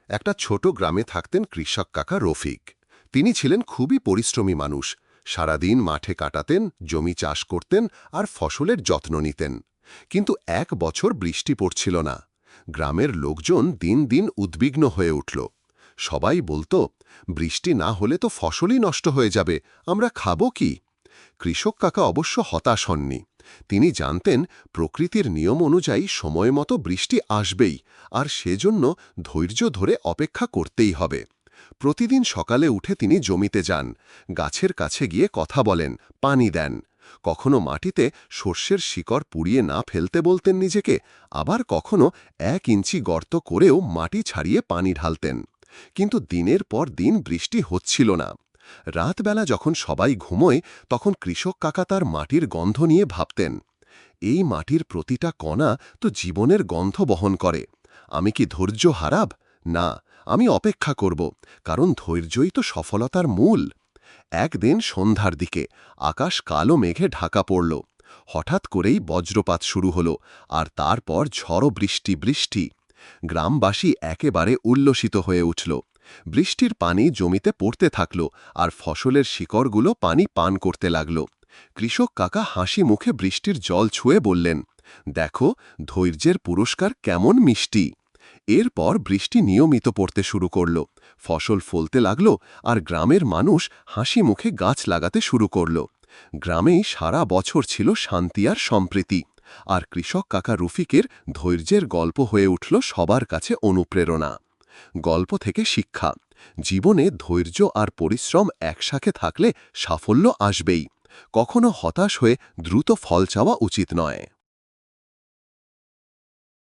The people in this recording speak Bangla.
একটা ছোট গ্রামে থাকতেন কৃষক কাকা রফিক। তিনি ছিলেন খুবই পরিশ্রমী মানুষ। সারাদিন মাঠে কাটাতেন, জমি চাষ করতেন আর ফসলের যত্ন নিতেন। কিন্তু এক বছর বৃষ্টি পড়ছিল না। গ্রামের লোকজন দিন দিন উদ্বিগ্ন হয়ে উঠল। সবাই বলতো, বৃষ্টি না হলে তো ফসলই নষ্ট হয়ে যাবে, আমরা খাবো কি? কৃষক কাকা অবশ্য হতাশ হননি। তিনি জানতেন প্রকৃতির নিয়ম অনুযায়ী সময় মতো বৃষ্টি আসবেই, আর সেজন্য ধৈর্য ধরে অপেক্ষা করতেই হবে। প্রতিদিন সকালে উঠে তিনি জমিতে যান, গাছের কাছে গিয়ে কথা বলেন, পানি দেন। কখনো মাটিতে সর্ষের শিকড় পুড়িয়ে না ফেলতে বলতেন নিজেকে, আবার কখনো 1 ইঞ্চি গর্ত করেও মাটি ছাড়িয়ে পানি ঢালতেন। কিন্তু দিনের পর দিন বৃষ্টি হচ্ছিল না। রাতবেলা যখন সবাই ঘুমোয়, তখন কৃষক কাকা তার মাটির গন্ধ নিয়ে ভাবতেন, এই মাটির প্রতিটা কণা তো জীবনের গন্ধ বহন করে। আমি কি ধৈর্য হারাব? না, আমি অপেক্ষা করব, কারণ ধৈর্যই তো সফলতার মূল। একদিন সন্ধ্যার দিকে আকাশ কালো মেঘে ঢাকা পড়ল। হঠাৎ করেই বজ্রপাত শুরু হলো, আর তারপর ঝড়ো বৃষ্টি। গ্রামবাসী একেবারে উল্লসিত হয়ে উঠল। বৃষ্টির পানি জমিতে পড়তে থাকল, আর ফসলের শিকড়গুলো পানি পান করতে লাগল। কৃষক কাকা হাসি মুখে বৃষ্টির জল ছুঁয়ে বললেন, দেখো, ধৈর্যের পুরস্কার কেমন মিষ্টি। এরপর বৃষ্টি নিয়মিত পড়তে শুরু করল। ফসল ফলতে লাগল, আর গ্রামের মানুষ হাসি মুখে গাছ লাগাতে শুরু করল। গ্রামেই সারা বছর ছিল শান্তি আর সম্প্রীতি। আর কৃষক কাকা রফিকের ধৈর্যের গল্প হয়ে উঠল সবার কাছে অনুপ্রেরণা। গল্প থেকে শিক্ষা: জীবনে ধৈর্য আর পরিশ্রম একসাথে থাকলে সাফল্য আসবেই। কখনো হতাশ হয়ে দ্রুত ফল চাওয়া উচিত নয়।